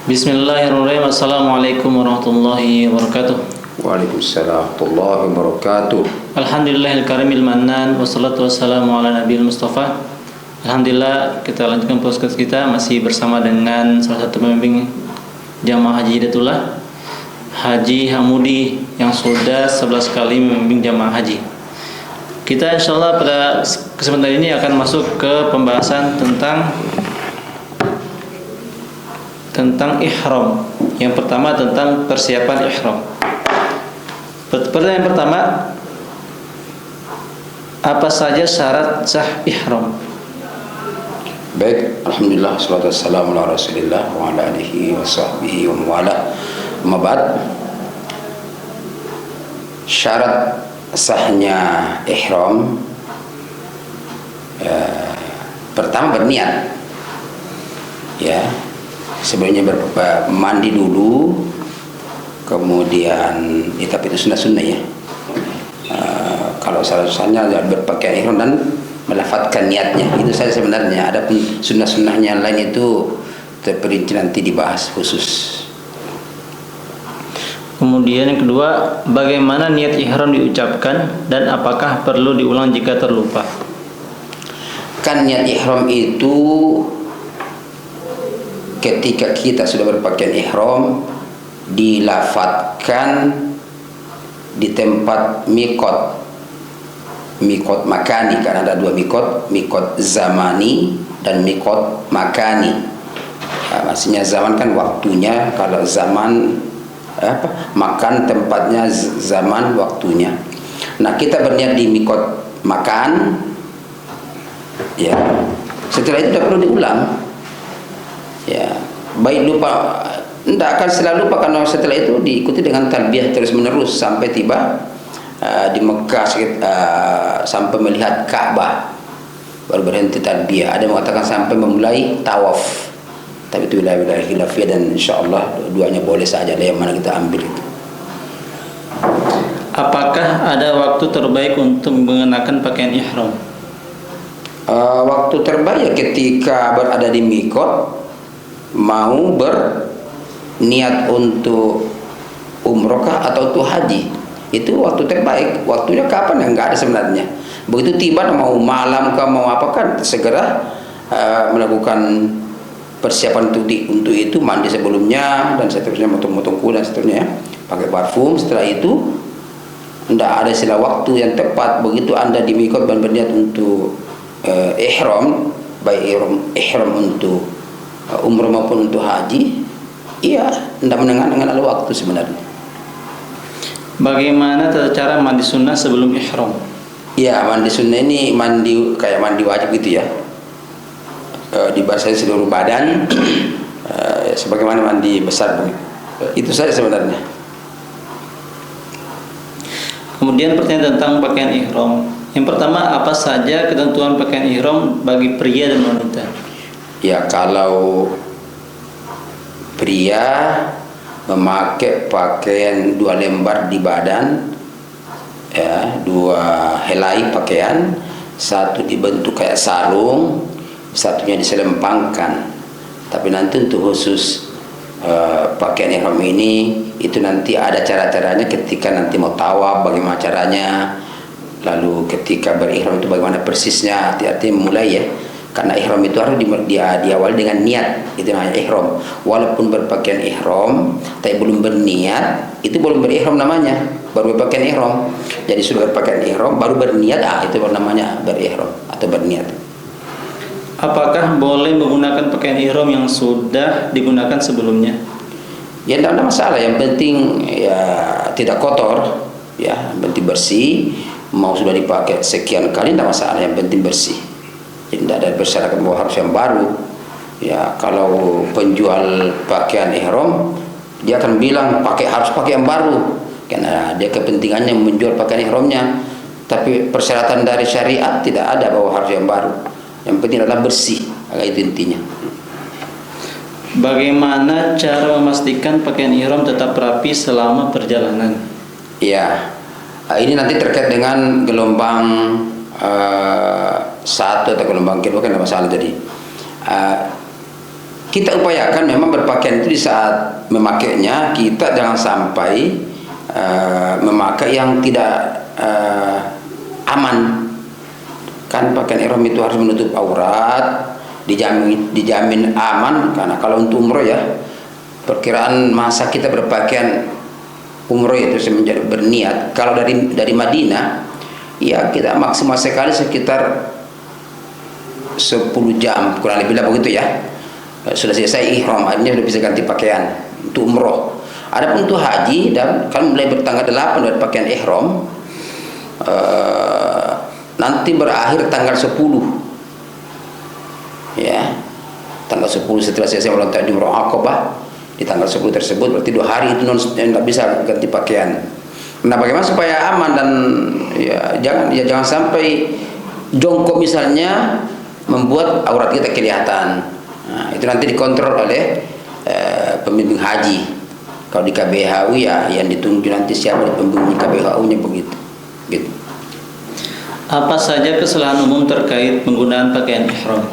Bismillahirrahmanirrahim. Assalamualaikum warahmatullahi wabarakatuh. Waalaikumsalam warahmatullahi wabarakatuh. Alhamdulillahil karimil mannan, wassalatu wassalamu ala nabiyil mustafa. Alhamdulillah, kita lanjutkan podcast kita masih bersama dengan salah satu pembimbing jamaah haji Hidayatullah, Haji Hamudi, yang sudah 11 kali membimbing jamaah haji. Kita insyaallah pada kesempatan ini akan masuk ke pembahasan tentang ihram. Yang pertama tentang persiapan ihram. Pertanyaan pertama, apa saja syarat sah ihram? Baik, alhamdulillah, salatu wassalamu ala Rasulillah wa ala alihi wa sahbihi wa mawala. Amma ba'd. Syarat sahnya ihram, pertama berniat. Ya. Sebelumnya mandi dulu, kemudian tapi itu sunnah ya. Kalau salah-salahnya berpakaian ihram dan melafadzkan niatnya, itu saja sebenarnya. Ada pun sunnah-sunnahnya yang lain itu terperinci nanti dibahas khusus. Kemudian yang kedua, bagaimana niat ihram diucapkan dan apakah perlu diulang jika terlupa? Kan niat ihram itu ketika kita sudah berpakaian ihram dilafadzkan di tempat mikot makani, karena ada dua mikot zamani dan mikot makani. Maksudnya zaman kan waktunya, kalau zaman makan tempatnya, zaman waktunya. Nah, kita berniat di mikot makan, ya. Setelah itu tidak perlu diulang. Ya, baik lupa, tidak akan selalu lupa, karena setelah itu diikuti dengan talbiyah terus menerus sampai tiba di Mekah, sampai melihat Ka'bah baru berhenti talbiyah. Ada yang mengatakan sampai memulai tawaf, tapi itu wilayah khilafiyah, dan insyaallah dua-duanya boleh saja, ada yang mana kita ambil itu. Apakah ada waktu terbaik untuk mengenakan pakaian ihram? Waktu terbaik ketika berada di mikot, mau berniat untuk umrohkah atau untuk haji, itu waktu terbaik. Waktunya kapan ya, nggak ada sebenarnya. Begitu tiba, mau malam kah mau apa kan, segera melakukan persiapan untuk itu, mandi sebelumnya dan seterusnya, motong-motong kuda dan seterusnya, pakai parfum. Setelah itu tidak ada istilah waktu yang tepat. Begitu Anda di mikot dan berniat untuk ihram, baik ihram untuk umroh maupun untuk haji, iya, tidak menengah-engah waktu sebenarnya. Bagaimana tata cara mandi sunnah sebelum ihram? Ya, mandi sunnah ini mandi kayak mandi wajib gitu ya. Dibasahi seluruh badan, sebagaimana mandi besar. Itu saja sebenarnya. Kemudian pertanyaan tentang pakaian ihram. Yang pertama, apa saja ketentuan pakaian ihram bagi pria dan wanita? Ya, kalau pria memakai pakaian 2 lembar di badan, ya, 2 helai pakaian, satu dibentuk kayak sarung, satunya diselempangkan. Tapi nanti untuk khusus pakaian ihram ini, itu nanti ada cara-caranya ketika nanti mau tawaf, bagaimana caranya, lalu ketika berihram itu bagaimana persisnya, hati-hati mulai ya. Karena ihram itu harus diawali dengan niat, itu namanya ihram. Walaupun berpakaian ihram tapi belum berniat, itu belum berihram namanya, baru berpakaian ihram. Jadi sudah berpakaian ihram baru berniat, itu baru namanya berihram atau berniat. Apakah boleh menggunakan pakaian ihram yang sudah digunakan sebelumnya? Ya, tidak ada masalah, yang penting ya tidak kotor, ya, yang penting bersih. Mau sudah dipakai sekian kali tidak masalah, yang penting bersih. Jadi tidak ada bersyarat bahwa harus yang baru. Ya, kalau penjual pakaian ihram, dia akan bilang harus pakai yang baru, karena dia kepentingannya menjual pakaian ihramnya. Tapi persyaratan dari syariat tidak ada bahwa harus yang baru. Yang penting adalah bersih, itu intinya. Bagaimana cara memastikan pakaian ihram tetap rapi selama perjalanan? Ya, ini nanti terkait dengan gelombang satu atau gelombang kedua kan tidak masalah. Jadi kita upayakan memang berpakaian itu di saat memakainya kita jangan sampai memakai yang tidak aman. Kan pakaian ihram itu harus menutup aurat, dijamin aman, karena kalau untuk umroh ya perkiraan masa kita berpakaian umroh itu semenjak berniat. Kalau dari Madinah ya kita maksimal sekali sekitar 10 jam kurang lebih lah begitu ya, sudah selesai ihram, akhirnya sudah bisa ganti pakaian untuk umroh. Adapun untuk haji, dan kan mulai bertanggal 8 dari pakaian ihram nanti berakhir tanggal 10 ya, tanggal 10 setelah selesai melontar Jumrah Aqabah di tanggal 10 tersebut, berarti 2 hari itu tidak bisa ganti pakaian. Nah, bagaimana supaya aman dan jangan sampai jongkok misalnya membuat aurat kita kelihatan. Nah, itu nanti dikontrol oleh pembimbing haji. Kalau di KBHU ya yang ditunggu nanti siapa di pembimbing KBHU-nya begitu. Gitu. Apa saja kesalahan umum terkait penggunaan pakaian ihram?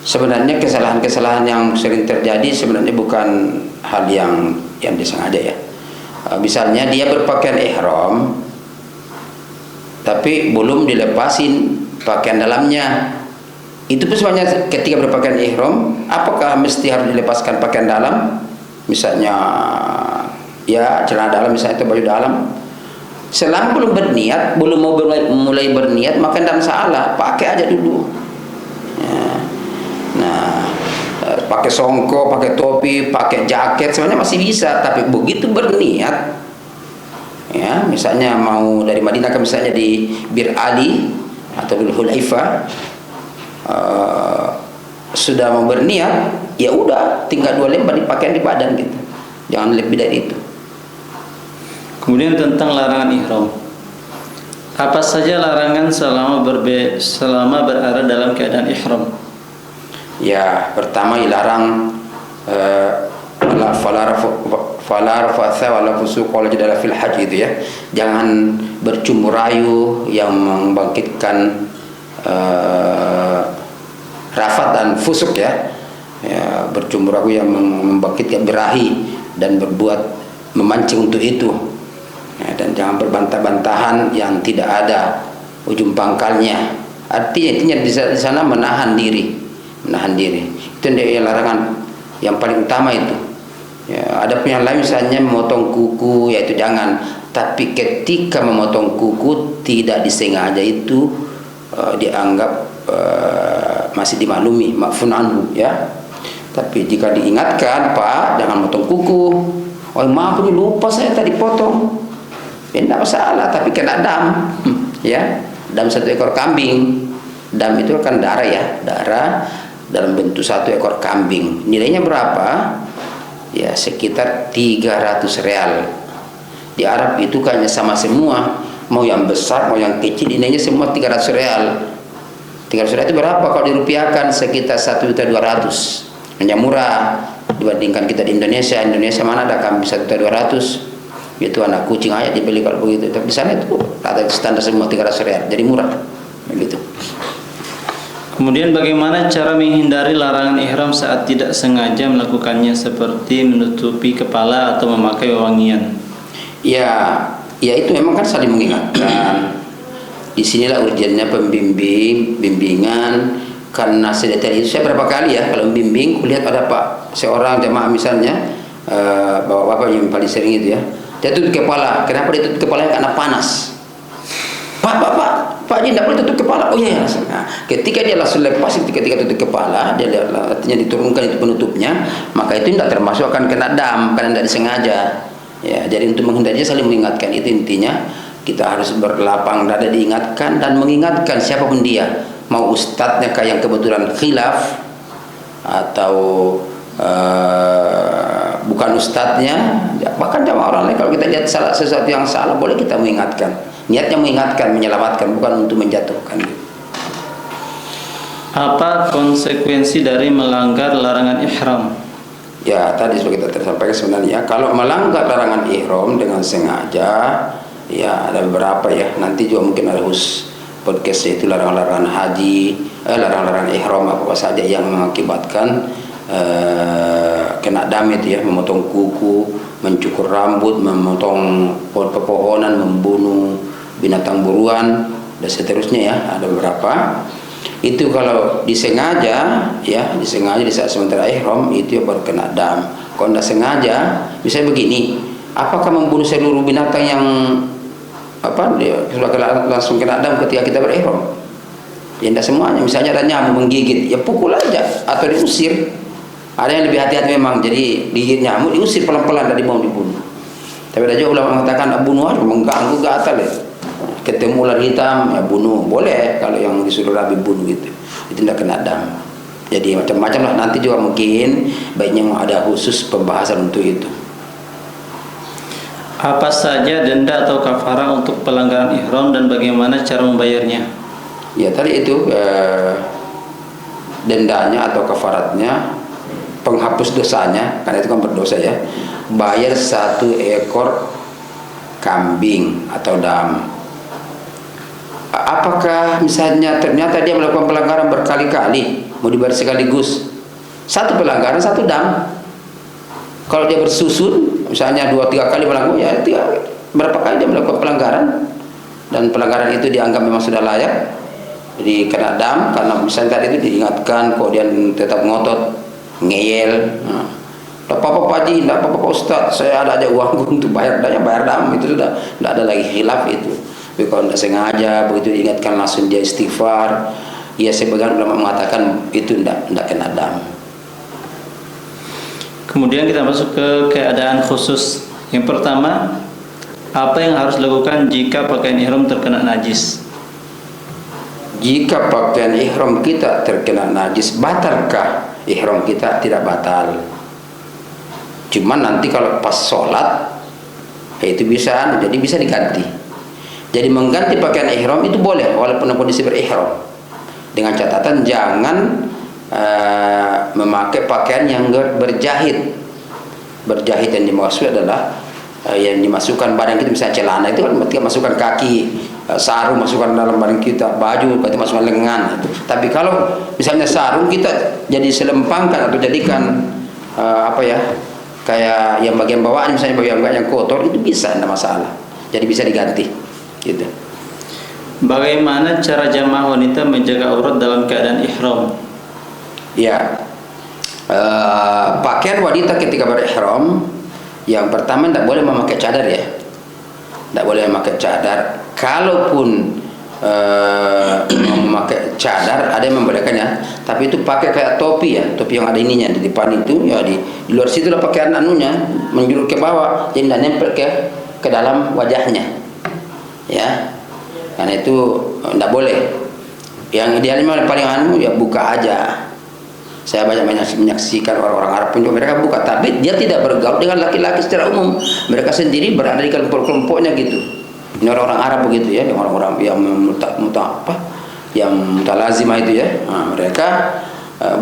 Sebenarnya kesalahan-kesalahan yang sering terjadi sebenarnya bukan hal yang disengaja ya. Misalnya dia berpakaian ihram tapi belum dilepasin pakaian dalamnya. Itu pun sebenarnya ketika berpakaian ihram, apakah mesti harus dilepaskan pakaian dalam? Misalnya ya celana dalam misalnya atau baju dalam. Selama belum berniat, belum mau mulai berniat, maka tidak salah, pakai aja dulu. Ya. Nah, pakai songkok, pakai topi, pakai jaket, sebenarnya masih bisa. Tapi begitu berniat, ya, misalnya mau dari Madinah ke misalnya di Bir Ali atau Dhul Hulaifah, sudah mau berniat, ya udah, tinggal 2 lembar dipakaian di badan gitu. Jangan lebih dari itu. Kemudian tentang larangan ihram. Apa saja larangan selama berada dalam keadaan ihram? Ya, pertama dilarang fala rafatha wala fusuq wala jidala fil haji itu ya. Jangan bercumbu rayu yang membangkitkan rafat dan fusuk ya. Ya, bercumbu rayu yang membangkitkan birahi dan berbuat memancing untuk itu. Ya, dan jangan berbantah-bantahan yang tidak ada ujung pangkalnya. Artinya di sana menahan diri. Itu yang larangan yang paling utama itu. Ya, ada pun yang lain misalnya memotong kuku, yaitu jangan. Tapi ketika memotong kuku tidak disengaja itu dianggap masih dimaklumi, ma'fun anhu ya. Tapi jika diingatkan, Pak, jangan motong kuku. Oh maaf, ini lupa saya tadi potong. Ya tidak masalah, tapi kena dam, ya, dam 1 ekor kambing. Dam itu kan darah ya, darah dalam bentuk 1 ekor kambing. Nilainya berapa? Ya sekitar 300 real. Di Arab itu kayaknya sama semua, mau yang besar, mau yang kecil, nilainya semua 300 real. 300 real itu berapa kalau dirupiahkan? Sekitar 1.200.000. Hanya murah dibandingkan kita di Indonesia. Indonesia mana ada kambing 1.200.000? Itu anak kucing aja dibeli kalau begitu. Tapi di sana itu rata standar semua 300 real, jadi murah begitu. Kemudian bagaimana cara menghindari larangan ihram saat tidak sengaja melakukannya, seperti menutupi kepala atau memakai wewangian? Ya itu memang kan saling mengingatkan. Disinilah urgennya bimbingan, karena sedetail itu. Saya berapa kali ya kalau membimbing, kulihat ada Pak seorang jemaah misalnya, bapak-bapak yang paling sering itu ya, dia tutup kepala. Kenapa dia tutup kepalanya? Karena panas. Pak, dia tidak boleh tutup kepala. Oh iya. Nah, ketika dia langsung lepas, ketika tutup kepala, dia artinya diturunkan itu penutupnya, maka itu tidak termasuk akan kena dam karena tidak disengaja. Ya, jadi untuk menghindarinya saling mengingatkan, itu intinya. Kita harus berlapang dada diingatkan dan mengingatkan siapapun dia, mau ustadznya kayak yang kebetulan khilaf atau bukan ustadznya, bahkan jamaah orang lain. Kalau kita lihat sesuatu yang salah, boleh kita mengingatkan. Niatnya mengingatkan, menyelamatkan, bukan untuk menjatuhkan. Apa konsekuensi dari melanggar larangan ihram? Ya, tadi sudah kita sampaikan sebenarnya, kalau melanggar larangan ihram dengan sengaja, Ya, ada beberapa ya. Nanti juga mungkin ada khusus podcast itu larangan-larangan haji, larangan-larangan ihram apa saja yang mengakibatkan kena dam itu ya, memotong kuku, mencukur rambut, memotong pepohonan, membunuh binatang buruan dan seterusnya ya. Ada beberapa. Itu kalau disengaja ya, disengaja di saat sementara ihram itu ya baru kena dam. Kalau tidak sengaja, misalnya begini, apakah membunuh seluruh binatang yang dia sudah langsung kena dam ketika kita berihram? Ya tidak semuanya. Misalnya ada nyamuk menggigit, ya pukul aja atau diusir. Ada yang lebih hati-hati memang, jadi digigit nyamuk diusir pelan-pelan, dari mau dibunuh. Tapi ada juga ulama mengatakan bunuh aja, mengganggu gatal ya. Ketemu ular hitam ya bunuh, boleh kalau yang disuruh Nabi bunuh gitu. Itu tidak kena dam. Jadi macam-macam lah, nanti juga mungkin baiknya ada khusus pembahasan untuk itu. Apa saja denda atau kafarah untuk pelanggaran ihram dan bagaimana cara membayarnya? Ya tadi itu dendanya atau kafaratnya, penghapus dosanya, karena itu kan berdosa ya. Bayar 1 ekor kambing atau dam. Apakah misalnya ternyata dia melakukan pelanggaran berkali-kali, mau dibayar sekaligus? 1 pelanggaran 1 dam. Kalau dia bersusun, misalnya 2-3 kali melakukan, ya berapa kali dia melakukan pelanggaran, dan pelanggaran itu dianggap memang sudah layak, jadi kena dam. Karena misalnya tadi itu diingatkan, kok dia tetap ngotot, ngeyel, tidak apa-apa Pak Haji, tidak apa-apa Pak Ustadz, saya ada aja uang untuk bayar dam, itu sudah tidak ada lagi khilaf itu. Tapi kalau tidak sengaja, begitu diingatkan langsung dia istighfar, ya sebagian ulama mengatakan itu tidak kena dam. Kemudian kita masuk ke keadaan khusus. Yang pertama, apa yang harus dilakukan jika pakaian ihram terkena najis? Jika pakaian ihram kita terkena najis, batalkah ihram kita? Tidak batal. Cuman nanti kalau pas sholat, itu bisa, jadi bisa diganti. Jadi mengganti pakaian ihram itu boleh, walaupun kondisi berihram, dengan catatan jangan memakai pakaian yang berjahit. Berjahit yang dimaksud adalah yang dimasukkan badan kita, misalnya celana itu kan ketika masukkan kaki, sarung masukkan dalam badan kita, baju berarti masukkan lengan. Tapi kalau misalnya sarung kita jadi selempangkan atau jadikan kayak yang bagian bawaan, misalnya bagian yang kotor, itu bisa, tidak masalah. Jadi bisa diganti gitu. Bagaimana cara jamaah wanita menjaga aurat dalam keadaan ihram? Ya, pakaian wanita ketika berihram, yang pertama tidak boleh memakai cadar ya, tidak boleh memakai cadar. Kalaupun memakai cadar, ada yang membolehkannya, tapi itu pakai kayak topi ya, topi yang ada ininya di depan itu ya, di luar situ lah pakaian anunya menjulur ke bawah, jadi tidak nempel ke dalam wajahnya ya, karena itu tidak boleh. Yang idealnya paling ya buka aja. Saya banyak menyaksikan orang-orang Arab pun mereka buka, tapi dia tidak bergaul dengan laki-laki secara umum. Mereka sendiri berada di kelompok-kelompoknya gitu. Ini orang-orang Arab begitu ya, yang orang-orang yang yang mutalazimah itu ya. Nah, mereka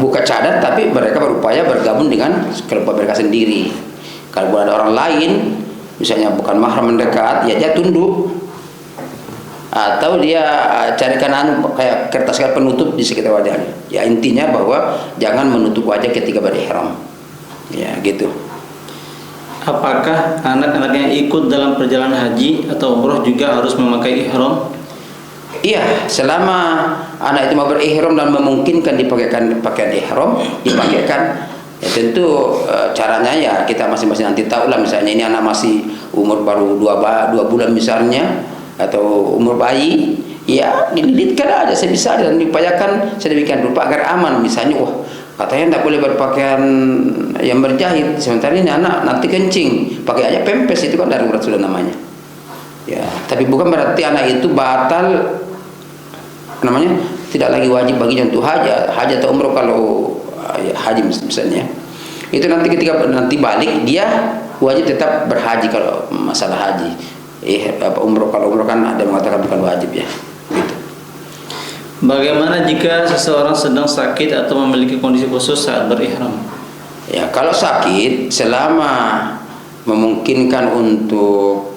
buka cadar, tapi mereka berupaya bergabung dengan kelompok mereka sendiri. Kalau ada orang lain, misalnya bukan mahram mendekat, ya dia tunduk. Atau dia carikan kayak kertas penutup di sekitar wajahnya. Ya intinya bahwa jangan menutup wajah ketika berihram. Ya gitu. Apakah anak-anak yang ikut dalam perjalanan haji atau umroh juga harus memakai ihram? Iya, selama anak itu mau berihram dan memungkinkan dipakaikan pakaian ihram, dipakaikan. Ya tentu caranya ya kita masing-masing nanti tahu lah. Misalnya ini anak masih umur baru 2 bulan misalnya, atau umur bayi, ya dililitkan aja sebisa dan diupayakan sedemikian rupa agar aman. Misalnya katanya tidak boleh berpakaian yang berjahit, sementara ini anak nanti kencing, pakai aja pempes, itu kan darurat sudah namanya ya. Tapi bukan berarti anak itu batal, namanya tidak lagi wajib baginya untuk haji atau umroh. Kalau haji misalnya, itu nanti ketika nanti balik dia wajib tetap berhaji kalau masalah haji. Umroh, kalau umroh kan ada yang mengatakan bukan wajib ya gitu. Bagaimana jika seseorang sedang sakit atau memiliki kondisi khusus saat berihram? Ya, kalau sakit selama memungkinkan untuk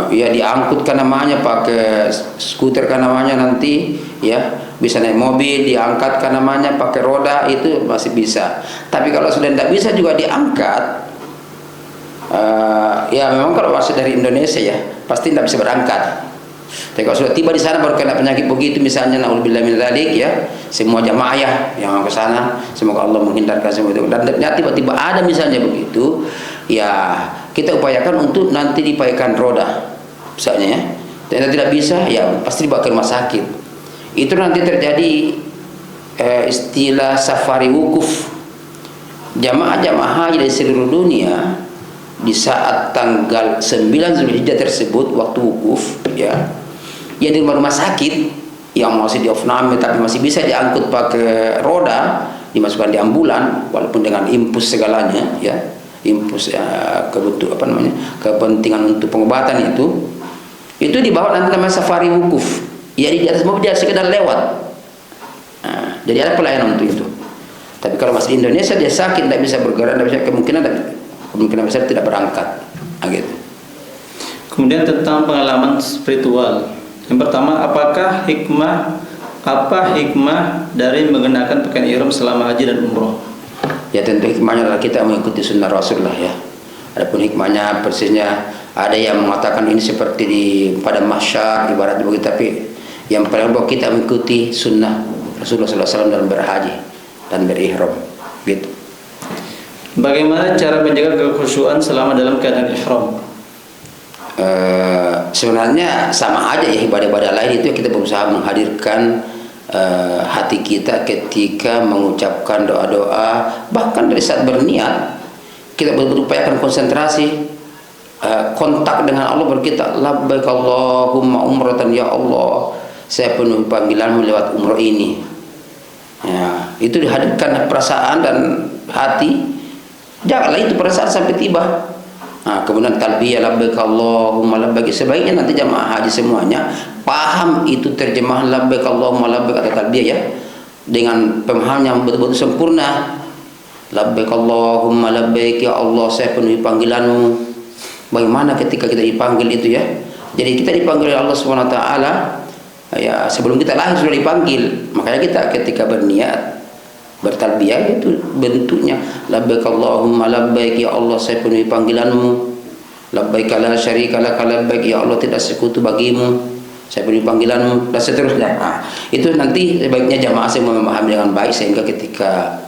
ya diangkut kan namanya, pakai skuter kan namanya nanti ya, bisa naik mobil, diangkat kan namanya pakai roda, itu masih bisa. Tapi kalau sudah tidak bisa juga diangkat, ya memang kalau masih dari Indonesia ya pasti tidak bisa berangkat. Tapi kalau sudah tiba di sana baru kena penyakit begitu misalnya, naudzubillah min dzalik ya, semua jamaah ya yang ke sana semoga Allah menghindarkan semua itu. Dan tiba-tiba ada misalnya begitu, ya kita upayakan untuk nanti dipakai roda misalnya ya. Dan tidak bisa ya pasti dibawa ke rumah sakit. Itu nanti terjadi istilah safari wukuf. Jamaah-jamaah haji dari seluruh dunia di saat tanggal 9 Zulhijjah tersebut waktu wukuf ya, ya di rumah sakit yang masih diopname tapi masih bisa diangkut pakai roda, dimasukkan di ambulan walaupun dengan impus segalanya ya, impus kepentingan untuk pengobatan itu dibawa nanti namanya safari wukuf ya, di atas mobil dia sekedar lewat. Nah, jadi ada pelayanan untuk itu. Tapi kalau masih di Indonesia dia sakit tidak bisa bergerak, tidak bisa, kemungkinan besar tidak berangkat. Nah, gitu. Kemudian tentang pengalaman spiritual. Yang pertama, apa hikmah dari mengenakan pakaian ihram selama haji dan umroh? Ya tentu hikmahnya adalah kita mengikuti sunnah Rasulullah ya. Adapun hikmahnya persisnya ada yang mengatakan ini seperti di pada mahsyar ibarat begitu, tapi yang paling bahwa kita mengikuti sunnah Rasulullah SAW dalam berhaji dan berihram gitu. Bagaimana cara menjaga kekhusyuan selama dalam keadaan ihram? Sebenarnya sama aja ya, ibadah-ibadah lain itu kita berusaha menghadirkan hati kita ketika mengucapkan doa-doa, bahkan dari saat berniat kita berupayakan konsentrasi, kontak dengan Allah, berkita labbaik Allahumma umratan, ya Allah saya penuhi panggilanmu lewat umroh ini ya, itu dihadirkan perasaan dan hati, janganlah itu perasaan sampai tiba. Nah, kemudian talbiyah labbaik Allahumma labbaik, sebaiknya nanti jamaah haji semuanya paham itu terjemahan labbaik Allahumma labbaik atau talbiyah ya, dengan pemahaman yang betul-betul sempurna. Labbaik Allahumma labbaik, ya Allah saya penuhi panggilanmu. Bagaimana ketika kita dipanggil itu ya, jadi kita dipanggil oleh Allah Subhanahu wa taala ya, sebelum kita lahir sudah dipanggil. Makanya kita ketika berniat bertalbiyah itu bentuknya labbaik Allahumma labbaik, ya Allah saya penuhi panggilanmu. Labbaik la syarika lak labbaik, ya Allah tidak sekutu bagimu, saya penuhi panggilanmu, dan seterusnya. Nah, itu nanti sebaiknya jamaah semua memahami dengan baik sehingga ketika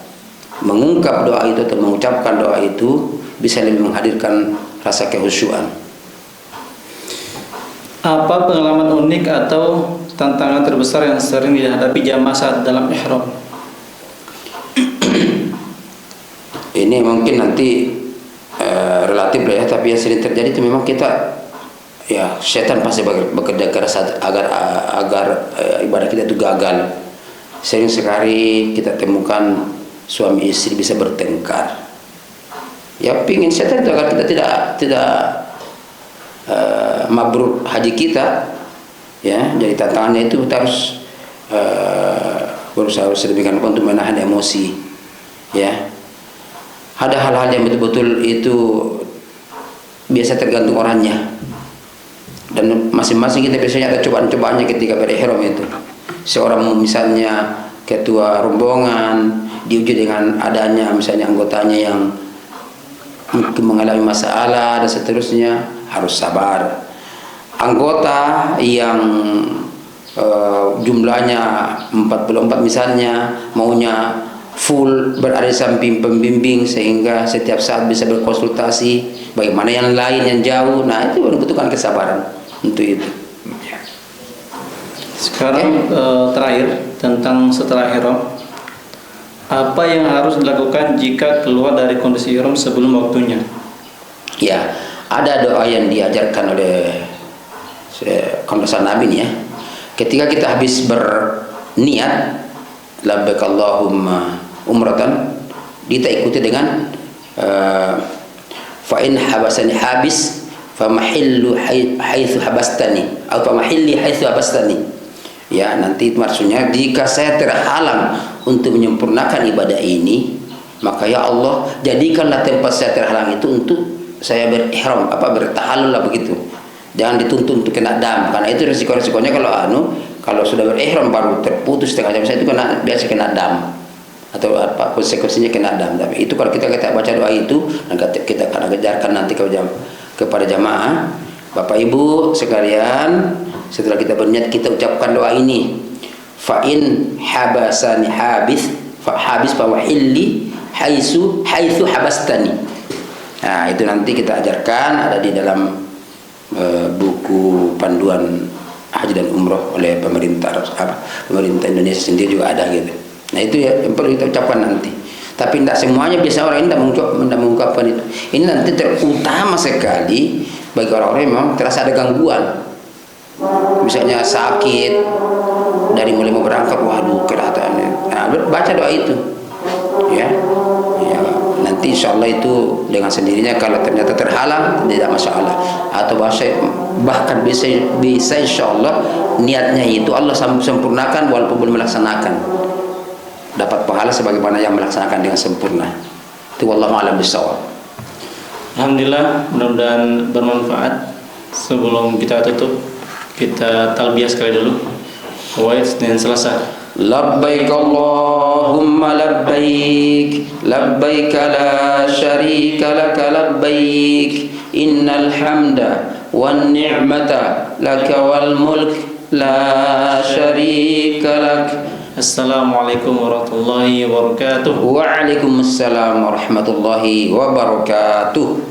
mengungkap doa itu atau mengucapkan doa itu bisa lebih menghadirkan rasa kehusyuan. Apa pengalaman unik atau tantangan terbesar yang sering dihadapi jamaah saat dalam ihram? Ini mungkin nanti relatif lah ya, tapi yang sering terjadi itu memang kita ya, setan pasti bekerja keras agar ibadah kita itu gagal. Sering sekali kita temukan suami istri bisa bertengkar. Ya pingin setan itu agar kita tidak mabrur haji kita ya. Jadi tantangannya itu kita harus berusaha sedemikian rupa untuk menahan emosi ya. Ada hal-hal yang betul-betul itu biasa tergantung orangnya, dan masing-masing kita biasanya ada cobaan-cobaannya ketika berihram itu. Seorang misalnya ketua rombongan diuji dengan adanya misalnya anggotanya yang mungkin mengalami masalah dan seterusnya, harus sabar. Anggota yang jumlahnya 44 misalnya maunya full berada di samping pembimbing sehingga setiap saat bisa berkonsultasi, bagaimana yang lain yang jauh. Nah itu membutuhkan kesabaran untuk itu. Sekarang terakhir tentang setelah ihram, apa yang harus dilakukan jika keluar dari kondisi ihram sebelum waktunya? Ya, ada doa yang diajarkan oleh kondosan Nabi nih ya. Ketika kita habis berniat labbaik Allahumma umratan, kita ikuti dengan fa in habasani habis fa mahillu haitsu habastani atau fa mahilli haitsu habastani. Ya, nanti maksudnya jika saya terhalang untuk menyempurnakan ibadah ini, maka ya Allah jadikanlah tempat saya terhalang itu untuk saya berihram, bertahallul lah begitu. Jangan dituntun untuk kena dam, karena itu risiko-risikonya kalau sudah berihram baru terputus setengah jam, saya itu biasa kena dam atau apa konsekuensinya kena dam. Tapi itu kalau kita baca doa itu, dan kita akan ajarkan nanti kepada jamaah, Bapak Ibu sekalian, setelah kita berniat kita ucapkan doa ini. Fa in habasani habis fa wahilli haitsu habastani. Nah, itu nanti kita ajarkan, ada di dalam buku panduan haji dan umroh oleh pemerintah Indonesia sendiri juga ada gitu. Nah, itu ya yang perlu kita ucapkan nanti. Tapi tidak semuanya, biasa orang ini tidak mengungkapkan itu. Ini nanti terutama sekali bagi orang-orang yang memang terasa ada gangguan. Misalnya sakit, dari mulai mau berangkat, waduh kelihatannya. Nah, baca doa itu. Ya. Nanti insya Allah itu dengan sendirinya, kalau ternyata terhalang tidak masalah, atau bahkan bisa insya Allah niatnya itu Allah sempurnakan walaupun belum melaksanakan, dapat pahala sebagaimana yang melaksanakan dengan sempurna. Itu wallahu a'lam bishawab. Alhamdulillah, mudah-mudahan bermanfaat. Sebelum kita tutup, kita talbiyah sekali dulu. Awal Senin Selasa. Labbaik Allahumma labbaik, labbaik la syarika laka labbaik, innal hamda wan ni'mata laka wal mulk la syarika lak. Assalamualaikum warahmatullahi wabarakatuh. Waalaikumsalam warahmatullahi wabarakatuh.